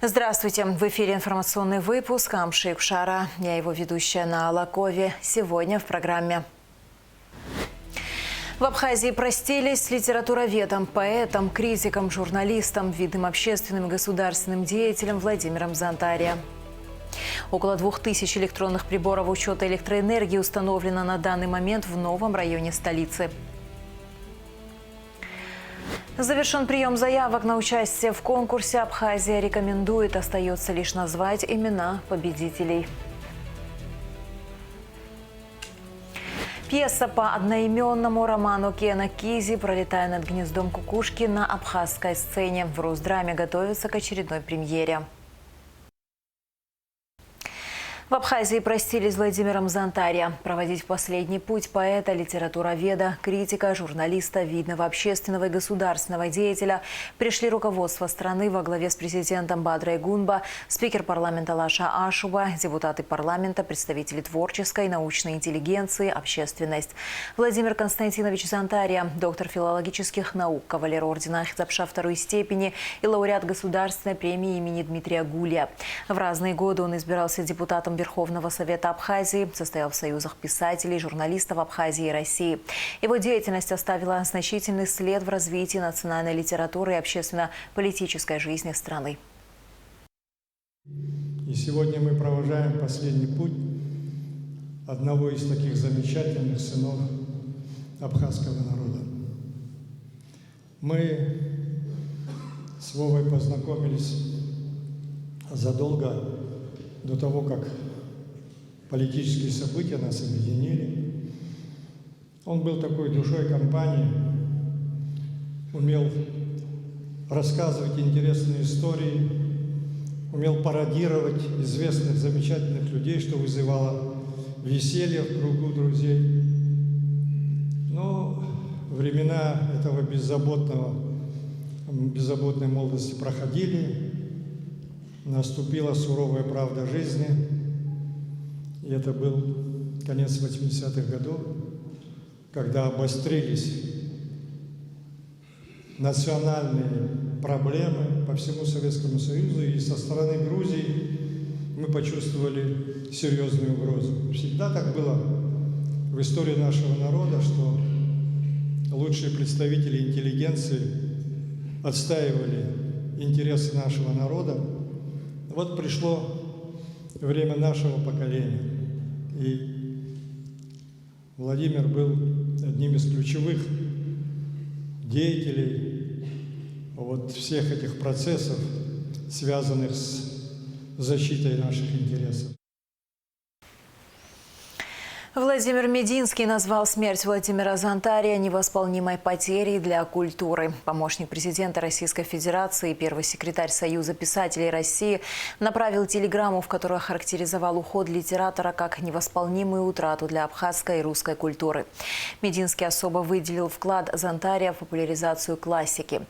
Здравствуйте! В эфире информационный выпуск Амшик Шара. Я его ведущая на Лакове. Сегодня в программе. В Абхазии простились с литературоведом, поэтом, критиком, журналистом, видным общественным и государственным деятелем Владимиром Зонтария. Около 2000 электронных приборов учета электроэнергии установлено на данный момент в новом районе столицы. Завершен прием заявок на участие в конкурсе. Абхазия рекомендует, остается лишь назвать имена победителей. Пьеса по одноименному роману Кена Кизи, пролетая над гнездом кукушки, на абхазской сцене. В Росдраме готовится к очередной премьере. В Абхазии простились с Владимиром Зонтария. Проводить в последний путь поэта, литературоведа, критика, журналиста, видного общественного и государственного деятеля пришли руководство страны во главе с президентом Бадрой Гунба, спикер парламента Лаша Ашуба, депутаты парламента, представители творческой, научной интеллигенции, общественность. Владимир Константинович Зонтария, доктор филологических наук, кавалер ордена Ахтапша второй степени и лауреат государственной премии имени Дмитрия Гулия. В разные годы он избирался депутатом Верховного Совета Абхазии, состоял в союзах писателей, журналистов Абхазии и России. Его деятельность оставила значительный след в развитии национальной литературы и общественно-политической жизни страны. И сегодня мы провожаем последний путь одного из таких замечательных сынов абхазского народа. Мы с Вовой познакомились задолго до того, как политические события нас объединили. Он был такой душой компании, умел рассказывать интересные истории, умел пародировать известных, замечательных людей, что вызывало веселье в кругу друзей. Но времена этого беззаботной молодости проходили, наступила суровая правда жизни. И это был конец 80-х годов, когда обострились национальные проблемы по всему Советскому Союзу, и со стороны Грузии мы почувствовали серьезную угрозу. Всегда так было в истории нашего народа, что лучшие представители интеллигенции отстаивали интересы нашего народа. Вот пришло время нашего поколения. И Владимир был одним из ключевых деятелей вот всех этих процессов, связанных с защитой наших интересов. Владимир Мединский назвал смерть Владимира Зонтария невосполнимой потерей для культуры. Помощник президента Российской Федерации и первый секретарь Союза писателей России направил телеграмму, в которой охарактеризовал уход литератора как невосполнимую утрату для абхазской и русской культуры. Мединский особо выделил вклад Зонтария в популяризацию классики.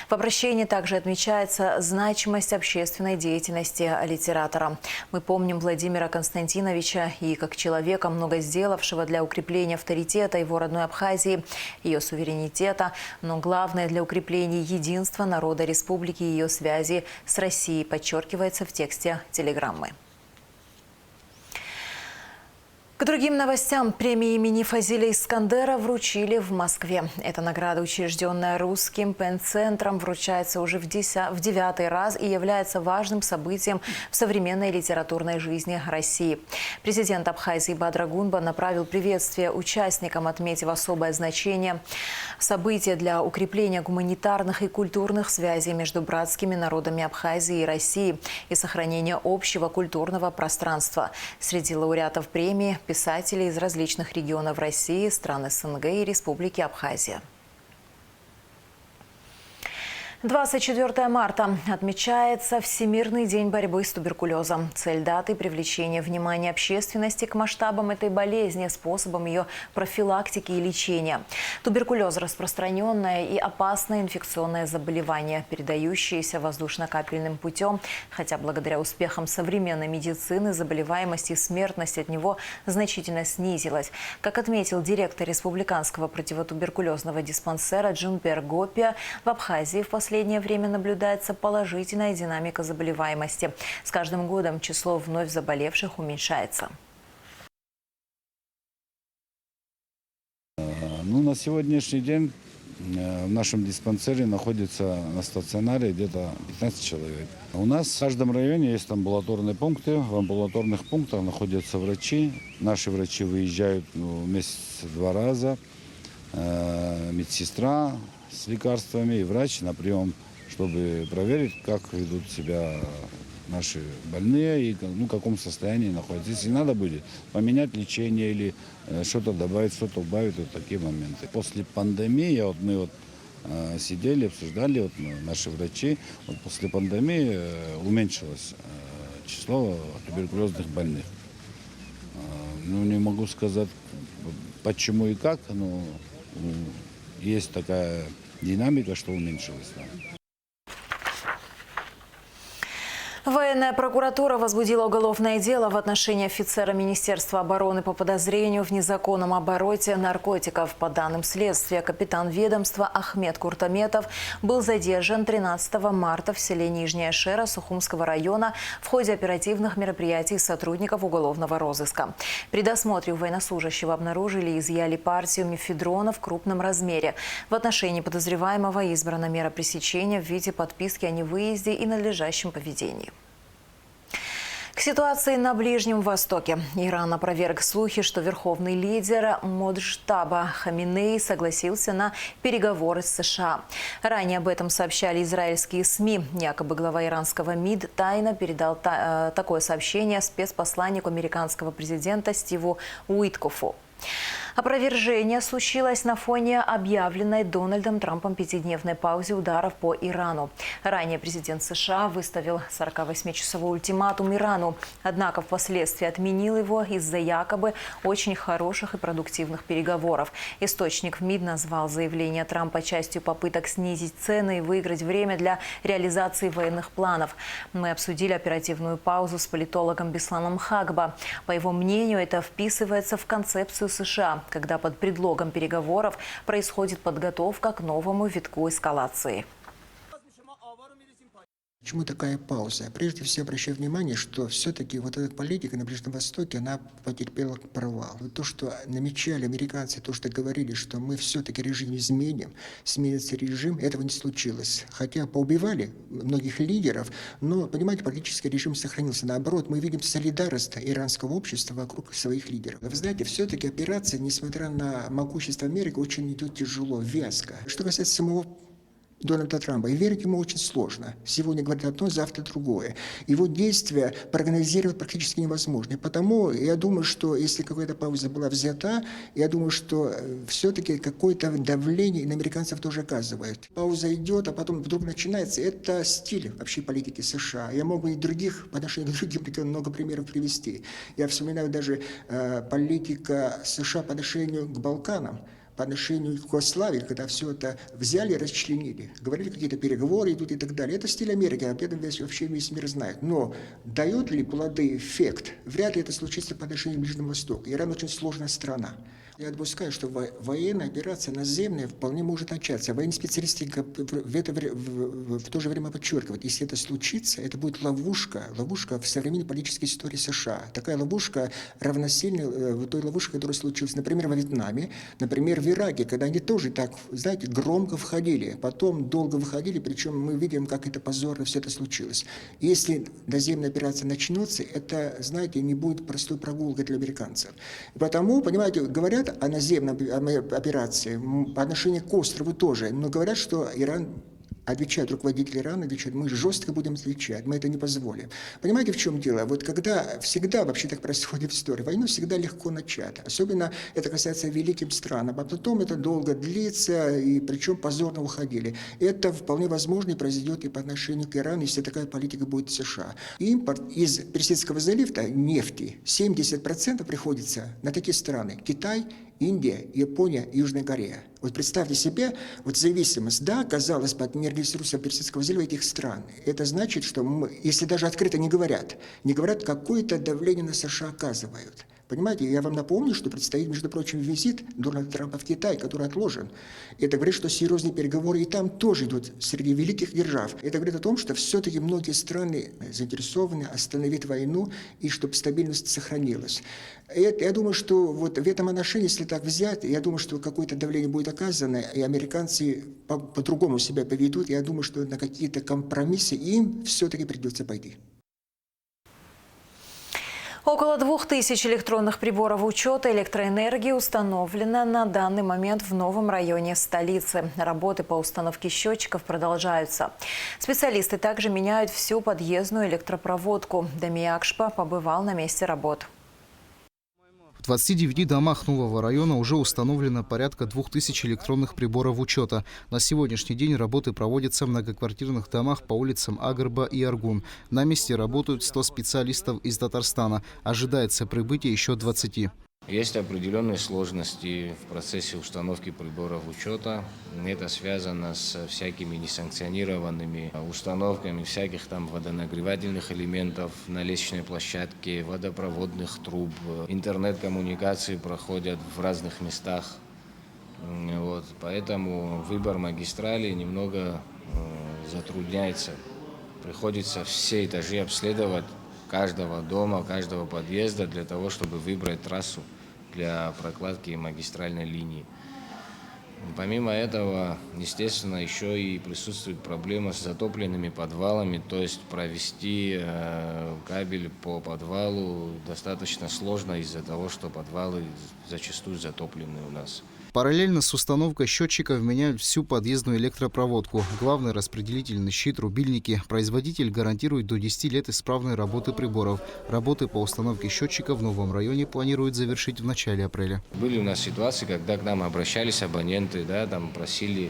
В обращении также отмечается значимость общественной деятельности литератора. Мы помним Владимира Константиновича и как человека много сделавшего для укрепления авторитета его родной Абхазии, ее суверенитета, но главное для укрепления единства народа республики и ее связи с Россией, подчеркивается в тексте телеграммы. К другим новостям. Премии имени Фазиля Искандера вручили в Москве. Эта награда, учрежденная Русским пен-центром, вручается уже в 9-й раз и является важным событием в современной литературной жизни России. Президент Абхазии Бадра Гунба направил приветствие участникам, отметив особое значение события для укрепления гуманитарных и культурных связей между братскими народами Абхазии и России и сохранения общего культурного пространства. Среди лауреатов премии – писатели из различных регионов России, стран СНГ и Республики Абхазия. 24 марта отмечается Всемирный день борьбы с туберкулезом. Цель даты – привлечение внимания общественности к масштабам этой болезни, способам ее профилактики и лечения. Туберкулез – распространенное и опасное инфекционное заболевание, передающееся воздушно-капельным путем, хотя благодаря успехам современной медицины заболеваемость и смертность от него значительно снизилась. Как отметил директор республиканского противотуберкулезного диспансера Джунпер Гопия, в Абхазии в последние последнее время наблюдается положительная динамика заболеваемости. С каждым годом число вновь заболевших уменьшается. На сегодняшний день в нашем диспансере находится на стационаре где-то 15 человек. У нас в каждом районе есть амбулаторные пункты. В амбулаторных пунктах находятся врачи. Наши врачи выезжают в месяц 2 раза. Медсестра с лекарствами и врач на прием, чтобы проверить, как ведут себя наши больные и в каком состоянии находятся. Если надо будет поменять лечение или что-то добавить, что-то убавить, вот такие моменты. После пандемии мы сидели, обсуждали, наши врачи, после пандемии уменьшилось число туберкулезных больных. Не могу сказать, почему и как, но есть такая динамика, что уменьшилось. Военная прокуратура возбудила уголовное дело в отношении офицера Министерства обороны по подозрению в незаконном обороте наркотиков. По данным следствия, капитан ведомства Ахмед Куртаметов был задержан 13 марта в селе Нижняя Шера Сухумского района в ходе оперативных мероприятий сотрудников уголовного розыска. При досмотре у военнослужащего обнаружили и изъяли партию мефедрона в крупном размере. В отношении подозреваемого избрана мера пресечения в виде подписки о невыезде и надлежащем поведении. К ситуации на Ближнем Востоке. Иран опроверг слухи, что верховный лидер Моджтаба Хаминеи согласился на переговоры с США. Ранее об этом сообщали израильские СМИ. Якобы глава иранского МИД тайно передал такое сообщение спецпосланнику американского президента Стиву Уиткофу. Опровержение случилось на фоне объявленной Дональдом Трампом 5-дневной паузе ударов по Ирану. Ранее президент США выставил 48-часовой ультиматум Ирану, однако впоследствии отменил его из-за якобы очень хороших и продуктивных переговоров. Источник в МИД назвал заявление Трампа частью попыток снизить цены и выиграть время для реализации военных планов. Мы обсудили оперативную паузу с политологом Бесланом Хагба. По его мнению, это вписывается в концепцию США, когда под предлогом переговоров происходит подготовка к новому витку эскалации. Почему такая пауза? Прежде всего, обращаю внимание, что все-таки вот эта политика на Ближнем Востоке, она потерпела провал. Вот то, что намечали американцы, то, что говорили, что мы все-таки режим изменим, сменится режим, этого не случилось. Хотя поубивали многих лидеров, но, понимаете, политический режим сохранился. Наоборот, мы видим солидарность иранского общества вокруг своих лидеров. Вы знаете, все-таки операция, несмотря на могущество Америки, очень идет тяжело, вязко. Что касается самого Дональда Трампа. И верить ему очень сложно. Сегодня говорит одно, завтра другое. Его действия прогнозировать практически невозможно. И потому я думаю, что если какая-то пауза была взята, я думаю, что все-таки какое-то давление на американцев тоже оказывает. Пауза идет, а потом вдруг начинается. Это стиль вообще политики США. Я могу и других, по отношению к другим регионам, много примеров привести. Я вспоминаю даже политика США по отношению к Балканам, по отношению к Югославии, когда все это взяли и расчленили. Говорили, какие-то переговоры идут и так далее. Это стиль Америки, об этом вообще весь мир знает. Но дает ли плоды эффект? Вряд ли это случится по отношению к Ближнему Востоку. Иран очень сложная страна. Я допускаю, что военная операция наземная вполне может начаться. Военные специалисты в то же время подчеркивают, если это случится, это будет ловушка в современной политической истории США. Такая ловушка равносильна той ловушке, которая случилась, например, во Вьетнаме, например, в Ираке, когда они тоже так, знаете, громко входили, потом долго выходили, причем мы видим, как это позорно все это случилось. Если наземная операция начнется, это, знаете, не будет простой прогулкой для американцев. Потому, понимаете, говорят о наземной операции по отношению к острову тоже, но говорят, что Иран отвечает, руководитель Ирана отвечает, мы жестко будем отвечать, мы это не позволим. Понимаете, в чем дело? Вот когда всегда вообще так происходит в истории, войну всегда легко начать. Особенно это касается великим странам, а потом это долго длится, и причем позорно уходили. Это вполне возможно и произойдет и по отношению к Ирану, если такая политика будет в США. Импорт из Персидского залива нефти 70% приходится на такие страны: Китай, Индия, Япония, Южная Корея. Вот представьте себе, вот зависимость, да, казалось бы, от энергоресурсов Персидского залива этих стран. Это значит, что мы, если даже открыто не говорят, какое-то давление на США оказывают. Понимаете, я вам напомню, что предстоит, между прочим, визит Дональда Трампа в Китай, который отложен. Это говорит, что серьезные переговоры и там тоже идут среди великих держав. Это говорит о том, что все-таки многие страны заинтересованы остановить войну и чтобы стабильность сохранилась. Я думаю, что вот в этом отношении, если так взять, я думаю, что какое-то давление будет оказано, и американцы по-другому себя поведут. Я думаю, что на какие-то компромиссы им все-таки придется пойти. Около 2000 электронных приборов учета электроэнергии установлено на данный момент в новом районе столицы. Работы по установке счетчиков продолжаются. Специалисты также меняют всю подъездную электропроводку. Дамир Акшпа побывал на месте работ. В 29 домах нового района уже установлено порядка 2000 электронных приборов учета. На сегодняшний день работы проводятся в многоквартирных домах по улицам Агарба и Аргун. На месте работают 100 специалистов из Татарстана. Ожидается прибытие еще 20. Есть определенные сложности в процессе установки приборов учета. Это связано с всякими несанкционированными установками всяких там водонагревательных элементов на лестничной площадке, водопроводных труб. Интернет-коммуникации проходят в разных местах. Вот. Поэтому выбор магистрали немного затрудняется. Приходится все этажи обследовать каждого дома, каждого подъезда для того, чтобы выбрать трассу для прокладки магистральной линии. Помимо этого, естественно, еще и присутствует проблема с затопленными подвалами, то есть провести кабель по подвалу достаточно сложно из-за того, что подвалы зачастую затоплены у нас. Параллельно с установкой счетчиков меняют всю подъездную электропроводку. Главный распределительный щит, рубильники. Производитель гарантирует до 10 лет исправной работы приборов. Работы по установке счетчиков в новом районе планируют завершить в начале апреля. Были у нас ситуации, когда к нам обращались абоненты, просили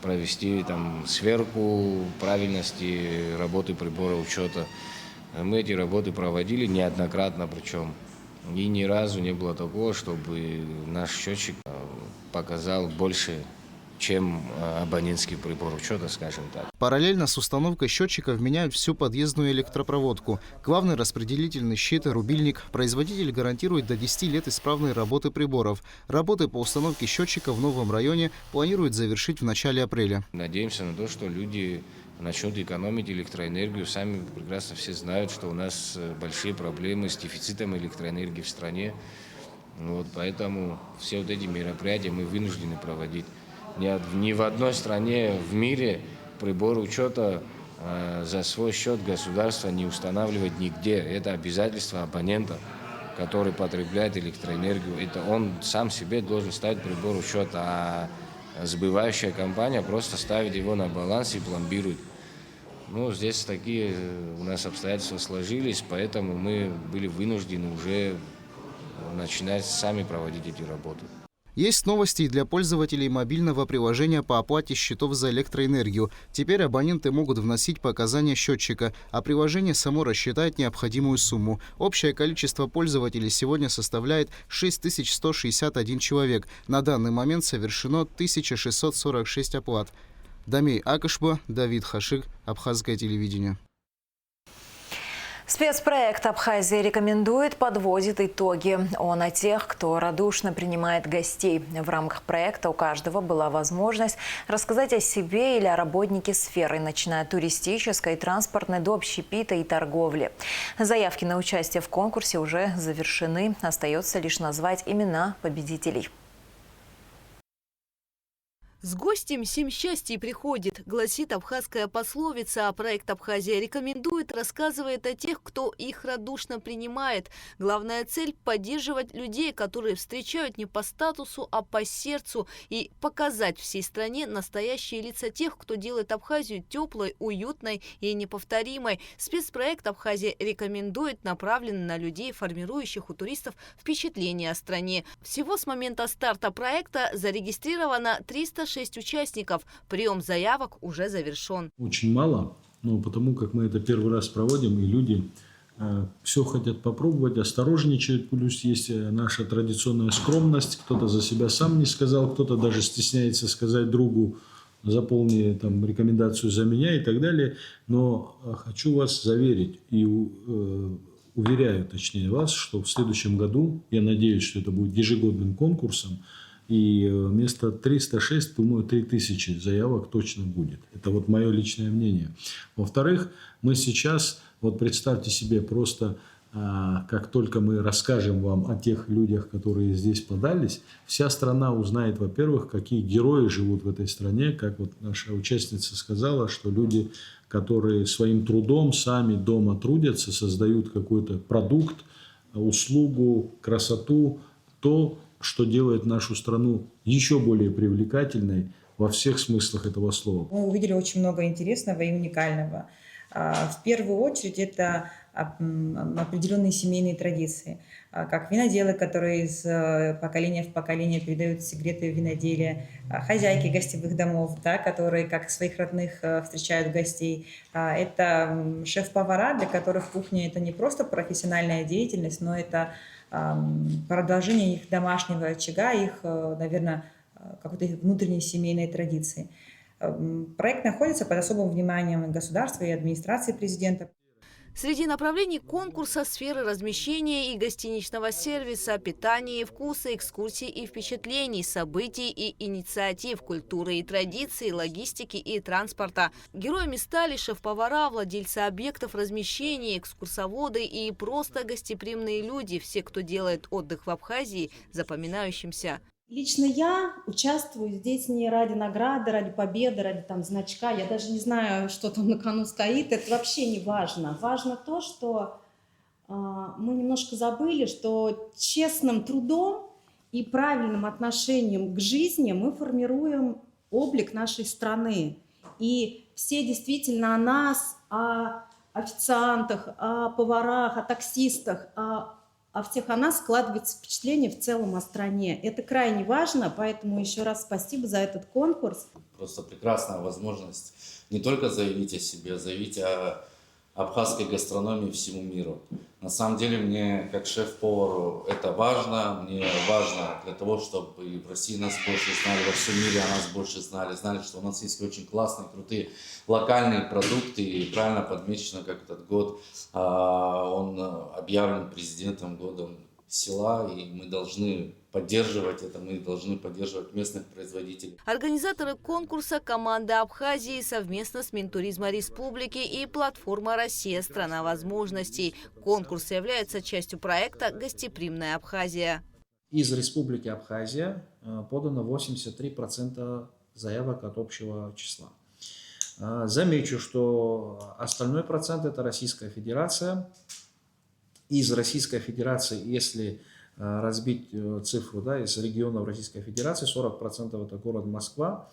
провести сверку правильности работы прибора учета. Мы эти работы проводили неоднократно, причем. И ни разу не было такого, чтобы наш счетчик показал больше, чем абонентский прибор учета, скажем так. Параллельно с установкой счетчиков меняют всю подъездную электропроводку. Главный распределительный щит, рубильник. Производитель гарантирует до 10 лет исправной работы приборов. Работы по установке счетчиков в новом районе планируют завершить в начале апреля. Надеемся на то, что люди начнут экономить электроэнергию. Сами прекрасно все знают, что у нас большие проблемы с дефицитом электроэнергии в стране. Вот, поэтому все вот эти мероприятия мы вынуждены проводить. Ни в одной стране в мире прибор учета за свой счет государство не устанавливает нигде. Это обязательство абонента, который потребляет электроэнергию. Это он сам себе должен ставить прибор учета, а сбывающая компания просто ставит его на баланс и пломбирует. Здесь такие у нас обстоятельства сложились, поэтому мы были вынуждены уже начинать сами проводить эти работы. Есть новости и для пользователей мобильного приложения по оплате счетов за электроэнергию. Теперь абоненты могут вносить показания счетчика, а приложение само рассчитает необходимую сумму. Общее количество пользователей сегодня составляет 6161 человек. На данный момент совершено 1646 оплат. Дамир Акшпа, Давид Хашик, Абхазское телевидение. Спецпроект «Абхазия рекомендует» подводит итоги. Он о тех, кто радушно принимает гостей. В рамках проекта у каждого была возможность рассказать о себе или о работнике сферы, начиная от туристической, транспортной до общепита и торговли. Заявки на участие в конкурсе уже завершены. Остается лишь назвать имена победителей. «С гостем 7 счастий приходит», гласит абхазская пословица, а проект «Абхазия рекомендует» рассказывает о тех, кто их радушно принимает. Главная цель – поддерживать людей, которые встречают не по статусу, а по сердцу, и показать всей стране настоящие лица тех, кто делает Абхазию теплой, уютной и неповторимой. Спецпроект «Абхазия рекомендует» направлен на людей, формирующих у туристов впечатление о стране. Всего с момента старта проекта зарегистрировано 306 участников. Прием заявок уже завершен. Очень мало, но потому как мы это первый раз проводим, и люди все хотят попробовать, осторожничают. Плюс есть наша традиционная скромность. Кто-то за себя сам не сказал, кто-то даже стесняется сказать другу: заполни рекомендацию за меня и так далее. Но хочу вас заверить, и уверяю, точнее вас, что в следующем году, я надеюсь, что это будет ежегодным конкурсом, и вместо 306, думаю, 3000 заявок точно будет. Это вот мое личное мнение. Во-вторых, мы сейчас, вот представьте себе, просто как только мы расскажем вам о тех людях, которые здесь подались, вся страна узнает, во-первых, какие герои живут в этой стране, как вот наша участница сказала, что люди, которые своим трудом сами дома трудятся, создают какой-то продукт, услугу, красоту, то, что делает нашу страну еще более привлекательной во всех смыслах этого слова. Мы увидели очень много интересного и уникального. В первую очередь это определенные семейные традиции, как виноделы, которые из поколения в поколение передают секреты виноделия, хозяйки гостевых домов, да, которые как своих родных встречают гостей. Это шеф-повара, для которых кухня – это не просто профессиональная деятельность, но это продолжение их домашнего очага, их, наверное, какой-то внутренней семейной традиции. Проект находится под особым вниманием государства и администрации президента. Среди направлений конкурса – сферы размещения и гостиничного сервиса, питания и вкуса, экскурсий и впечатлений, событий и инициатив, культуры и традиций, логистики и транспорта. Героями стали шеф-повара, владельцы объектов размещения, экскурсоводы и просто гостеприимные люди, все, кто делает отдых в Абхазии запоминающимся. Лично я участвую здесь не ради награды, ради победы, ради там значка. Я даже не знаю, что там на кону стоит. Это вообще не важно. Важно то, что мы немножко забыли, что честным трудом и правильным отношением к жизни мы формируем облик нашей страны. И все действительно о нас, о официантах, о поварах, о таксистах, о всех о нас складывается впечатление в целом о стране. Это крайне важно, поэтому еще раз спасибо за этот конкурс. Просто прекрасная возможность не только заявить о себе, заявить о абхазской гастрономии всему миру. На самом деле мне, как шеф-повару, это важно. Мне важно для того, чтобы и в России нас больше знали, во всем мире о нас больше знали, что у нас есть очень классные, крутые локальные продукты. И правильно подмечено, как этот год, он объявлен президентом годом села, и мы должны поддерживать это, мы должны поддерживать местных производителей. Организаторы конкурса – команда Абхазии совместно с Минтуризма Республики и платформа «Россия – страна возможностей». Конкурс является частью проекта «Гостеприимная Абхазия». Из Республики Абхазия подано 83% заявок от общего числа. Замечу, что остальной процент – это Российская Федерация. Из Российской Федерации, если разбить цифру, да, из регионов Российской Федерации, 40% это город Москва,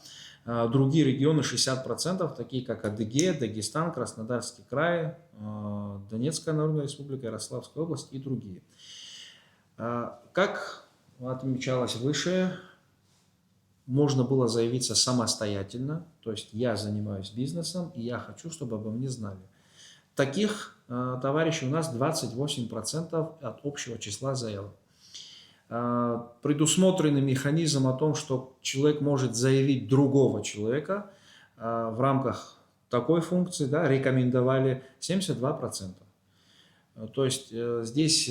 другие регионы 60%, такие как Адыгея, Дагестан, Краснодарский край, Донецкая Народная Республика, Ярославская область и другие. Как отмечалось выше, можно было заявиться самостоятельно, то есть я занимаюсь бизнесом и я хочу, чтобы обо мне знали. Таких товарищей у нас 28% от общего числа заявок. Предусмотренный механизм о том, что человек может заявить другого человека в рамках такой функции, да, рекомендовали 72%. То есть здесь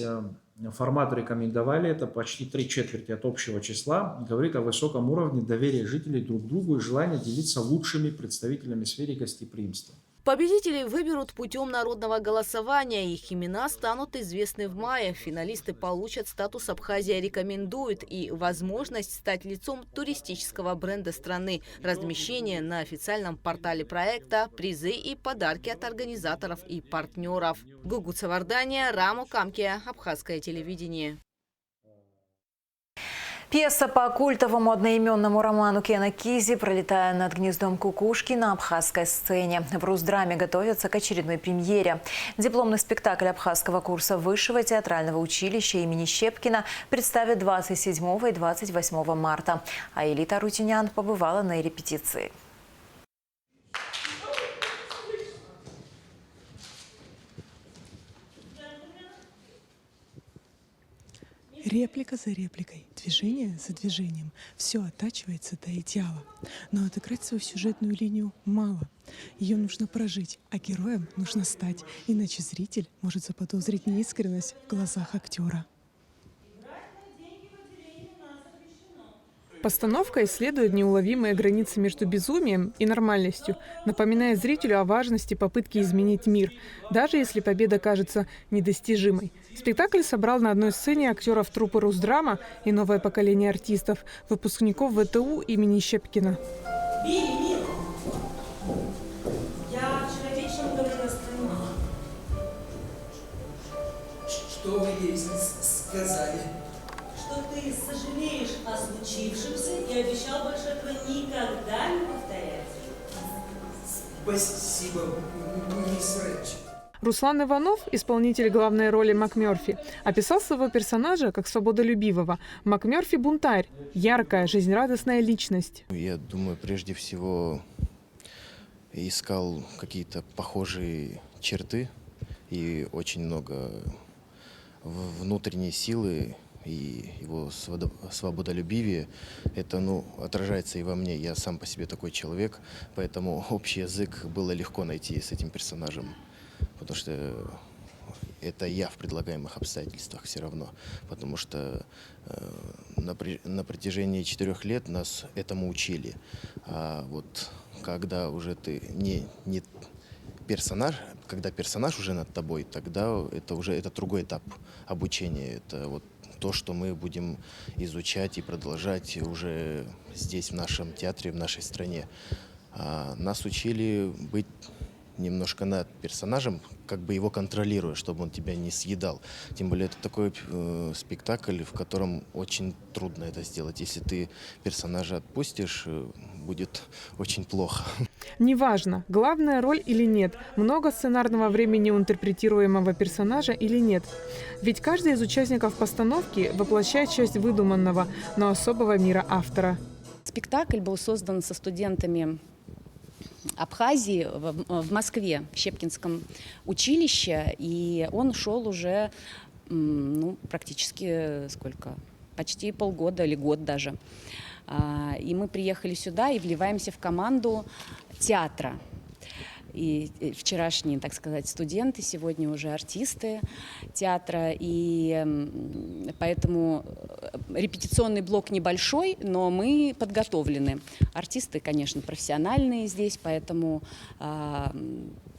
формат рекомендовали, это почти 3/4 от общего числа, говорит о высоком уровне доверия жителей друг к другу и желания делиться лучшими представителями в сфере гостеприимства. Победителей выберут путем народного голосования. Их имена станут известны в мае. Финалисты получат статус «Абхазия рекомендует» и возможность стать лицом туристического бренда страны, размещение на официальном портале проекта, призы и подарки от организаторов и партнеров. Гугу Цавардания, Раму Камкия, Абхазское телевидение. Пьеса по культовому одноименному роману Кена Кизи, пролетая над гнездом кукушки на абхазской сцене. В Русдраме готовятся к очередной премьере. Дипломный спектакль абхазского курса Высшего театрального училища имени Щепкина представят 27 и 28 марта. А Элита Рутинян побывала на репетиции. Реплика за репликой, движение за движением все оттачивается до идеала. Но отыграть свою сюжетную линию мало. Ее нужно прожить, а героем нужно стать. Иначе зритель может заподозрить неискренность в глазах актера. Постановка исследует неуловимые границы между безумием и нормальностью, напоминая зрителю о важности попытки изменить мир, даже если победа кажется недостижимой. Спектакль собрал на одной сцене актеров труппы «Русдрама» и новое поколение артистов, выпускников ВТУ имени Щепкина. Я вчера вечером говорила с твоей мамой. Что вы ей сказали? Что ты сожалеешь о случившемся и обещал больше этого никогда не повторять. Спасибо, мисс Рэч. Руслан Иванов, исполнитель главной роли МакМёрфи, описал своего персонажа как свободолюбивого. МакМёрфи – бунтарь, яркая, жизнерадостная личность. Я думаю, прежде всего искал какие-то похожие черты и очень много внутренней силы. И его свободолюбие, это отражается и во мне. Я сам по себе такой человек, поэтому общий язык было легко найти с этим персонажем, потому что это я в предлагаемых обстоятельствах все равно, потому что на протяжении 4 лет нас этому учили. А вот когда уже ты не персонаж, когда персонаж уже над тобой, тогда это другой этап обучения. Это вот то, что мы будем изучать и продолжать уже здесь, в нашем театре, в нашей стране. Нас учили быть немножко над персонажем, как бы его контролируя, чтобы он тебя не съедал. Тем более это такой спектакль, в котором очень трудно это сделать. Если ты персонажа отпустишь, будет очень плохо. Неважно, главная роль или нет, много сценарного времени у интерпретируемого персонажа или нет. Ведь каждый из участников постановки воплощает часть выдуманного, но особого мира автора. Спектакль был создан со студентами Абхазии в Москве, в Щепкинском училище, и он шел уже практически почти полгода или год даже. И мы приехали сюда и вливаемся в команду театра. И вчерашние, так сказать, студенты, сегодня уже артисты театра. И поэтому репетиционный блок небольшой, но мы подготовлены. Артисты, конечно, профессиональные здесь, поэтому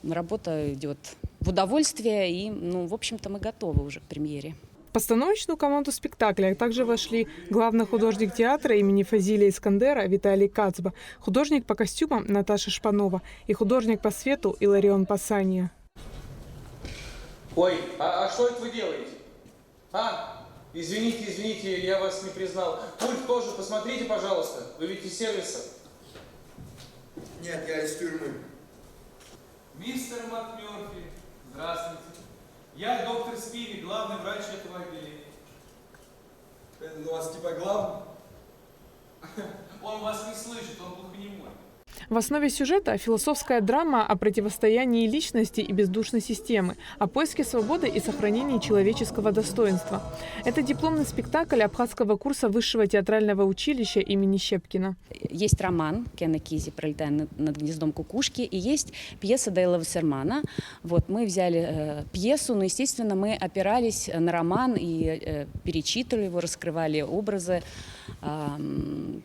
работа идет в удовольствие. И, в общем-то, мы готовы уже к премьере. В постановочную команду спектакля также вошли главный художник театра имени Фазилия Искандера Виталий Кацба, художник по костюмам Наташа Шпанова и художник по свету Иларион Пасания. Ой, а что это вы делаете? Извините, я вас не признал. Пульт тоже посмотрите, пожалуйста. Вы ведь из сервиса. Нет, я из тюрьмы. Мистер МакМёрфи, здравствуйте. Я доктор Спири, главный врач этого отделения. Это у вас типа главный? Он вас не слышит, он глухонемой. В основе сюжета философская драма о противостоянии личности и бездушной системы, о поиске свободы и сохранении человеческого достоинства. Это дипломный спектакль абхазского курса высшего театрального училища имени Щепкина. Есть роман Кена Кизи «Пролетая над гнездом кукушки» и есть пьеса Дейла Вассермана. Вот, мы взяли пьесу, но, естественно, мы опирались на роман и перечитывали его, раскрывали образы,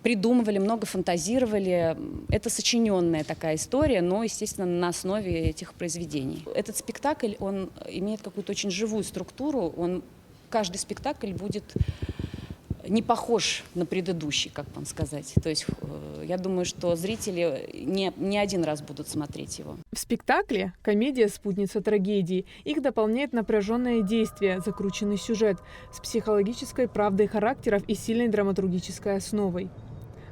придумывали, много фантазировали. Это сочиненная такая история, но, естественно, на основе этих произведений. Этот спектакль, он имеет какую-то очень живую структуру. Каждый спектакль будет не похож на предыдущий, как вам сказать. То есть я думаю, что зрители не один раз будут смотреть его. В спектакле комедия «Спутница трагедии». Их дополняет напряженное действие, закрученный сюжет с психологической правдой характеров и сильной драматургической основой,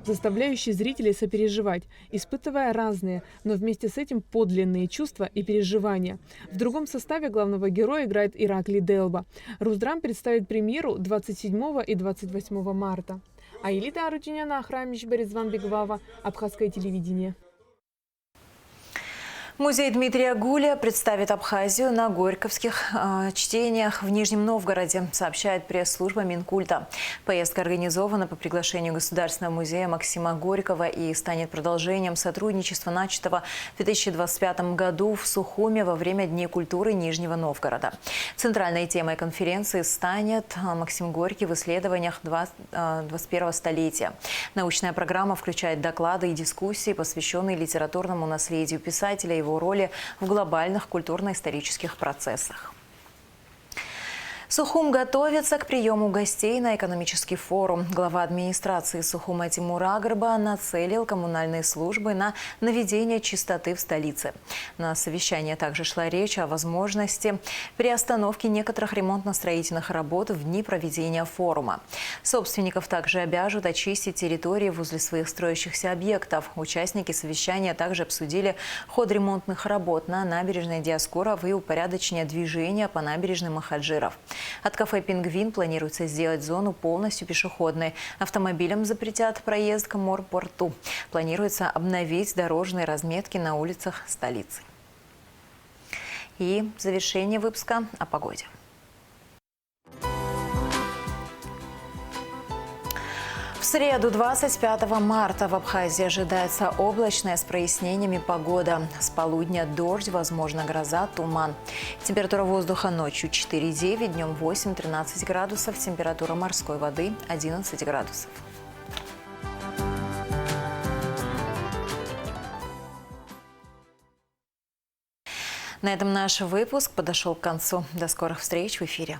заставляющий зрителей сопереживать, испытывая разные, но вместе с этим подлинные чувства и переживания. В другом составе главного героя играет Ираклий Делба. Русдрам представит премьеру 27 и 28 марта. Аилита Арутюняна, Ахрамич Березван Бегвава, Абхазское телевидение. Музей Дмитрия Гуля представит Абхазию на горьковских чтениях в Нижнем Новгороде, сообщает пресс-служба Минкульта. Поездка организована по приглашению Государственного музея Максима Горького и станет продолжением сотрудничества, начатого в 2025 году в Сухуме во время Дней культуры Нижнего Новгорода. Центральной темой конференции станет Максим Горький в исследованиях 21-го столетия. Научная программа включает доклады и дискуссии, посвященные литературному наследию писателя и его роли в глобальных культурно-исторических процессах. Сухум готовится к приему гостей на экономический форум. Глава администрации Сухума Тимур Агарба нацелил коммунальные службы на наведение чистоты в столице. На совещании также шла речь о возможности приостановки некоторых ремонтно-строительных работ в дни проведения форума. Собственников также обяжут очистить территории возле своих строящихся объектов. Участники совещания также обсудили ход ремонтных работ на набережной Диаскуров и упорядочение движения по набережной Махаджиров. От кафе «Пингвин» планируется сделать зону полностью пешеходной. Автомобилям запретят проезд к морпорту. Планируется обновить дорожные разметки на улицах столицы. И в завершение выпуска о погоде. В среду, 25 марта, в Абхазии ожидается облачная с прояснениями погода. С полудня дождь, возможно гроза, туман. Температура воздуха ночью 4,9, днем 8-13 градусов. Температура морской воды 11 градусов. На этом наш выпуск подошел к концу. До скорых встреч в эфире.